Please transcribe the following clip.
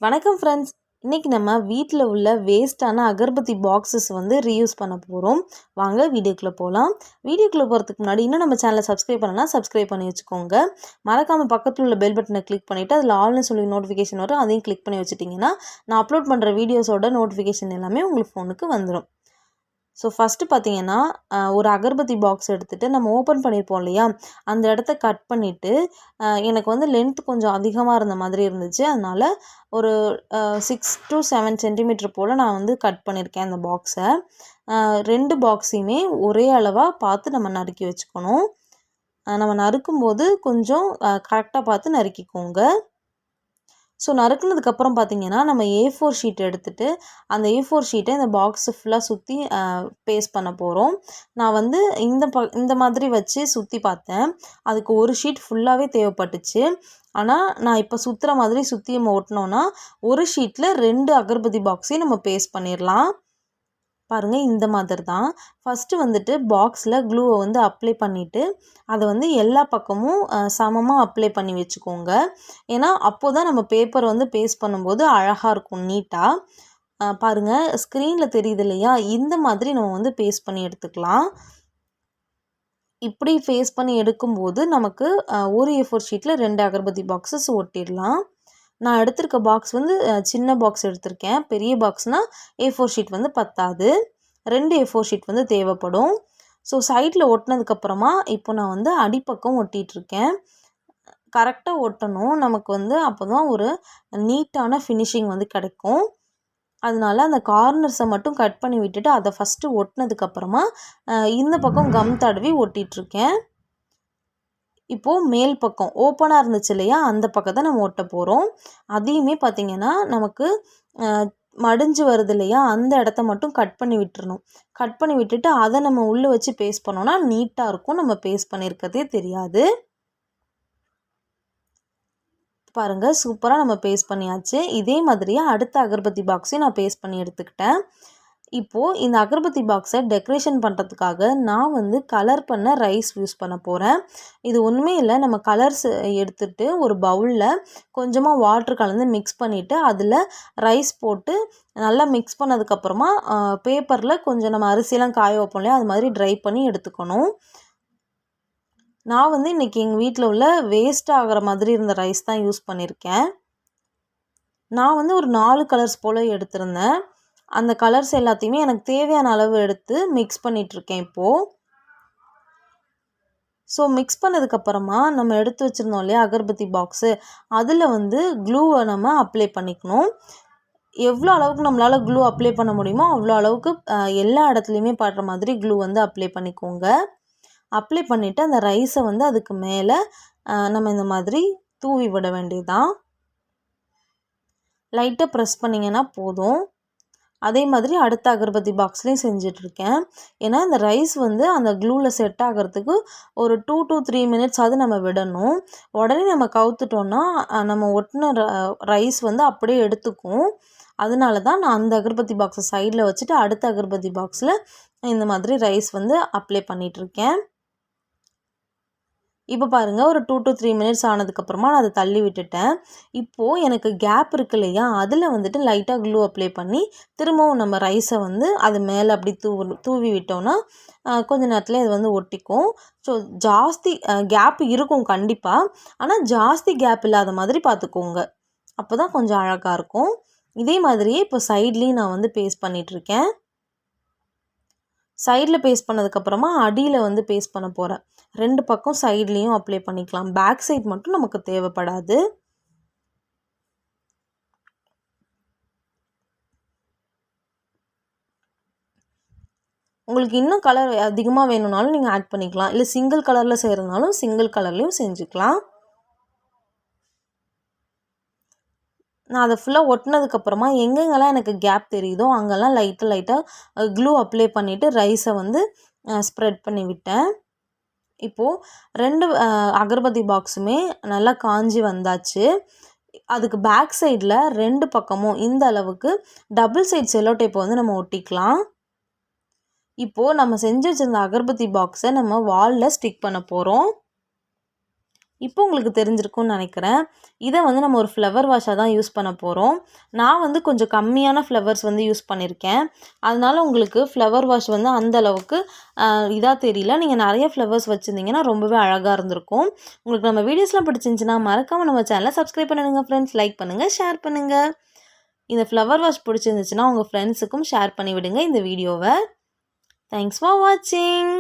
வணக்கம் ஃப்ரெண்ட்ஸ். இன்றைக்கி நம்ம வீட்டில் உள்ள வேஸ்ட்டான அகர்பத்தி பாக்ஸஸ் வந்து ரீயூஸ் பண்ண போகிறோம். வாங்க வீடியோக்குள்ளே போகலாம். வீடியோக்குள்ளே போகிறதுக்கு முன்னாடி இன்னும் நம்ம சேனலை சப்ஸ்கிரைப் பண்ணலாம், சப்ஸ்கிரைப் பண்ணி வச்சுக்கோங்க. மறக்காமல் பக்கத்தில் உள்ள பெல் பட்டனை கிளிக் பண்ணிவிட்டு அதில் ஆல்னு சொல்லி நோட்டிஃபிகேஷன் வரும், அதையும் கிளிக் பண்ணி வச்சுட்டிங்கன்னா நான் அப்லோட் பண்ணுற வீடியோஸோட நோட்டிஃபிகேஷன் எல்லாமே உங்களுக்கு ஃபோனுக்கு வந்துடும். ஸோ ஃபஸ்ட்டு பார்த்தீங்கன்னா ஒரு அகர்பத்தி பாக்ஸ் எடுத்துகிட்டு நம்ம ஓப்பன் பண்ணியிருப்போம் இல்லையா, அந்த இடத்த கட் பண்ணிவிட்டு எனக்கு வந்து லென்த் கொஞ்சம் அதிகமாக இருந்த மாதிரி இருந்துச்சு. அதனால் ஒரு 6 to 7 சென்டிமீட்டர் போல் நான் வந்து கட் பண்ணியிருக்கேன் அந்த பாக்ஸை. 2 பாக்ஸையுமே ஒரே அளவாக பார்த்து நம்ம நறுக்கி வச்சுக்கணும். நம்ம நறுக்கும்போது கொஞ்சம் கரெக்டாக பார்த்து நறுக்கிக்கோங்க. ஸோ நறுக்குனதுக்கப்புறம் பார்த்திங்கன்னா நம்ம A4 ஷீட் எடுத்துகிட்டு அந்த A4 ஷீட்டை இந்த பாக்ஸை ஃபுல்லாக சுற்றி பேஸ்ட் பண்ண போகிறோம். நான் வந்து இந்த மாதிரி வச்சு சுற்றி பார்த்தேன். அதுக்கு ஒரு ஷீட் ஃபுல்லாகவே தேவைப்பட்டுச்சு. ஆனால் நான் இப்போ சுற்றுற மாதிரி சுற்றி நம்ம ஒட்டினோன்னா ஒரு ஷீட்டில் 2 அகர்பத்தி பாக்ஸையும் நம்ம பேஸ்ட் பண்ணிடலாம். பாருங்கள், இந்த மாதிரி தான். ஃபஸ்ட்டு வந்துட்டு பாக்ஸில் க்ளூவை வந்து அப்ளை பண்ணிவிட்டு அதை வந்து எல்லா பக்கமும் சமமாக அப்ளை பண்ணி வச்சுக்கோங்க. ஏன்னா அப்போ தான் நம்ம பேப்பர் வந்து பேஸ்ட் பண்ணும்போது அழகாக இருக்கும், நீட்டாக. பாருங்கள், ஸ்க்ரீனில் தெரியுது இல்லையா, இந்த மாதிரி நம்ம வந்து பேஸ்ட் பண்ணி எடுத்துக்கலாம். இப்படி பேஸ்ட் பண்ணி எடுக்கும்போது நமக்கு ஒரு A4 ஷீட்டில் 2 அகர்பத்தி பாக்ஸஸ் ஒட்டிடலாம். நான் எடுத்திருக்க பாக்ஸ் வந்து சின்ன பாக்ஸ் எடுத்திருக்கேன். பெரிய பாக்ஸ்னால் A4 ஷீட் வந்து பத்தாது, 2 A4 ஷீட் வந்து தேவைப்படும். ஸோ சைடில் ஒட்டினதுக்கப்புறமா இப்போ நான் வந்து அடிப்பக்கம் ஒட்டிகிட்ருக்கேன். கரெக்டாக ஒட்டணும், நமக்கு வந்து அப்போ தான் ஒரு நீட்டான ஃபினிஷிங் வந்து கிடைக்கும். அதனால அந்த கார்னர்ஸை மட்டும் கட் பண்ணி விட்டுட்டு அதை ஃபஸ்ட்டு ஒட்டினதுக்கப்புறமா இந்த பக்கம் கம் தடவி ஒட்டிகிட்ருக்கேன். இப்போது மேல் பக்கம் ஓப்பனாக இருந்துச்சு இல்லையா, அந்த பக்கத்தை நம்ம ஒட்ட போகிறோம். அதையுமே பார்த்திங்கன்னா நமக்கு மடிஞ்சு வருது இல்லையா, அந்த இடத்த மட்டும் கட் பண்ணி விட்டுறணும். கட் பண்ணி விட்டுட்டு அதை நம்ம உள்ளே வச்சு பேஸ்ட் பண்ணோன்னா நீட்டாக இருக்கும், நம்ம பேஸ்ட் பண்ணியிருக்கதே தெரியாது. பாருங்கள், சூப்பராக நம்ம பேஸ்ட் பண்ணியாச்சு. இதே மாதிரியே அடுத்த அகர்பத்தி பாக்ஸையும் நான் பேஸ்ட் பண்ணி எடுத்துக்கிட்டேன். இப்போது இந்த அகர்பத்தி பாக்ஸை டெக்கரேஷன் பண்ணுறதுக்காக நான் வந்து கலர் பண்ண ரைஸ் யூஸ் பண்ண போகிறேன். இது ஒன்றுமே இல்லை, நம்ம கலர்ஸ் எடுத்துகிட்டு ஒரு பவுலில் கொஞ்சமாக வாட்டர் கலந்து மிக்ஸ் பண்ணிவிட்டு அதில் ரைஸ் போட்டு நல்லா மிக்ஸ் பண்ணதுக்கப்புறமா பேப்பரில் கொஞ்சம் நம்ம அரிசியெல்லாம் காய வைப்போம் இல்லையா, அது மாதிரி ட்ரை பண்ணி எடுத்துக்கணும். நான் வந்து இன்றைக்கி எங்கள் வீட்டில் உள்ள வேஸ்ட் ஆகிற மாதிரி இருந்த ரைஸ் தான் யூஸ் பண்ணியிருக்கேன். நான் வந்து ஒரு 4 கலர்ஸ் போல் எடுத்திருந்தேன். அந்த கலர்ஸ் எல்லாத்தையுமே எனக்கு தேவையான அளவு எடுத்து மிக்ஸ் பண்ணிகிட்ருக்கேன் இப்போது. ஸோ மிக்ஸ் பண்ணதுக்கப்புறமா நம்ம எடுத்து வச்சுருந்தோம் இல்லையா அகர்பத்தி பாக்ஸு, அதில் வந்து க்ளூவை நம்ம அப்ளை பண்ணிக்கணும். எவ்வளோ அளவுக்கு நம்மளால் க்ளூ அப்ளை பண்ண முடியுமோ அவ்வளோ அளவுக்கு எல்லா இடத்துலையுமே படுற மாதிரி க்ளூ வந்து அப்ளை பண்ணிக்கோங்க. அப்ளை பண்ணிவிட்டு அந்த ரைஸை வந்து அதுக்கு மேலே நம்ம இந்த மாதிரி தூவி விட வேண்டியதுதான். லைட்டாக ப்ரெஸ் பண்ணிங்கன்னா போதும். அதே மாதிரி அடுத்த அகர்பத்தி பாக்ஸ்லேயும் செஞ்சிட்ருக்கேன். ஏன்னா இந்த ரைஸ் வந்து அந்த க்ளூவில் செட் ஆகிறதுக்கு ஒரு 2 to 3 மினிட்ஸ் அது நம்ம விடணும். உடனே நம்ம கவுத்துட்டோன்னா நம்ம ஒட்டின ரைஸ் வந்து அப்படியே எடுத்துக்கும். அதனால தான் நான் அந்த அகர்பத்தி பாக்ஸை சைடில் வச்சுட்டு அடுத்த அகர்பத்தி பாக்ஸில் இந்த மாதிரி ரைஸ் வந்து அப்ளை பண்ணிகிட்ருக்கேன். இப்போ பாருங்கள், ஒரு 2 to 3 மினிட்ஸ் ஆனதுக்கப்புறமா நான் அதை தள்ளி விட்டுட்டேன். இப்போது எனக்கு கேப் இருக்கு இல்லையா, அதில் வந்துட்டு லைட்டாக க்ளூ அப்ளை பண்ணி திரும்பவும் நம்ம ரைஸை வந்து அது மேலே அப்படி தூவி விட்டோன்னா கொஞ்சம் நேரத்தில் இது வந்து ஒட்டிக்கும். ஸோ ஜாஸ்தி கேப் இருக்கும் கண்டிப்பாக, ஆனால் ஜாஸ்தி கேப் இல்லாத மாதிரி பார்த்துக்கோங்க, அப்போ தான் கொஞ்சம் அழகாக இருக்கும். இதே மாதிரியே இப்போ சைட்லேயும் நான் வந்து பேஸ்ட் பண்ணிகிட்ருக்கேன். சைடில் பேஸ்ட் பண்ணதுக்கப்புறமா அடியில் வந்து பேஸ்ட் பண்ண போகிறேன். 2 பக்கம் சைட்லேயும் அப்ளை பண்ணிக்கலாம். பேக் சைட் மட்டும் நமக்கு தேவைப்படாது. உங்களுக்கு இன்னும் கலர் அதிகமாக வேணும்னாலும் நீங்கள் ஆட் பண்ணிக்கலாம், இல்லை சிங்கிள் கலரில் செய்கிறதுனாலும் சிங்கிள் கலர்லேயும் செஞ்சுக்கலாம். நான் அதை ஃபுல்லாக ஒட்டினதுக்கப்புறமா எங்கெங்கெல்லாம் எனக்கு கேப் தெரியுதோ அங்கெல்லாம் லைட்டாக க்ளூ அப்ளை பண்ணிவிட்டு ரைஸை வந்து ஸ்ப்ரெட் பண்ணி விட்டேன். இப்போது 2 அகர்பத்தி பாக்ஸுமே நல்லா காஞ்சி வந்தாச்சு. அதுக்கு பேக் சைடில் 2 பக்கமும் இந்த அளவுக்கு டபுள் சைட் செல்லோ டேப்பை வந்து நம்ம ஒட்டிக்கலாம். இப்போது நம்ம செஞ்சு வச்சுருந்த அகர்பத்தி பாக்ஸை நம்ம வாலில் ஸ்டிக் பண்ண போகிறோம். இப்போ உங்களுக்கு தெரிஞ்சிருக்கும்னு நினைக்கிறேன். இதை வந்து நம்ம ஒரு ஃப்ளவர் வாஷாக தான் யூஸ் பண்ண போகிறோம். நான் வந்து கொஞ்சம் கம்மியான ஃப்ளவர்ஸ் வந்து யூஸ் பண்ணியிருக்கேன். அதனால உங்களுக்கு ஃப்ளவர் வாஷ் வந்து அந்த அளவுக்கு இதாக தெரியல. நீங்கள் நிறைய ஃப்ளவர்ஸ் வச்சுருந்தீங்கன்னா ரொம்பவே அழகாக இருந்திருக்கும். உங்களுக்கு நம்ம வீடியோஸ்லாம் பிடிச்சிருந்துச்சுன்னா மறக்காமல் நம்ம சேனலை சப்ஸ்கிரைப் பண்ணிடுங்க ஃப்ரெண்ட்ஸ். லைக் பண்ணுங்கள், ஷேர் பண்ணுங்கள். இந்த ஃப்ளவர் வாஷ் பிடிச்சிருந்துச்சுன்னா உங்கள் ஃப்ரெண்ட்ஸுக்கும் ஷேர் பண்ணி விடுங்க இந்த வீடியோவை. தேங்க்ஸ் ஃபார் வாட்சிங்.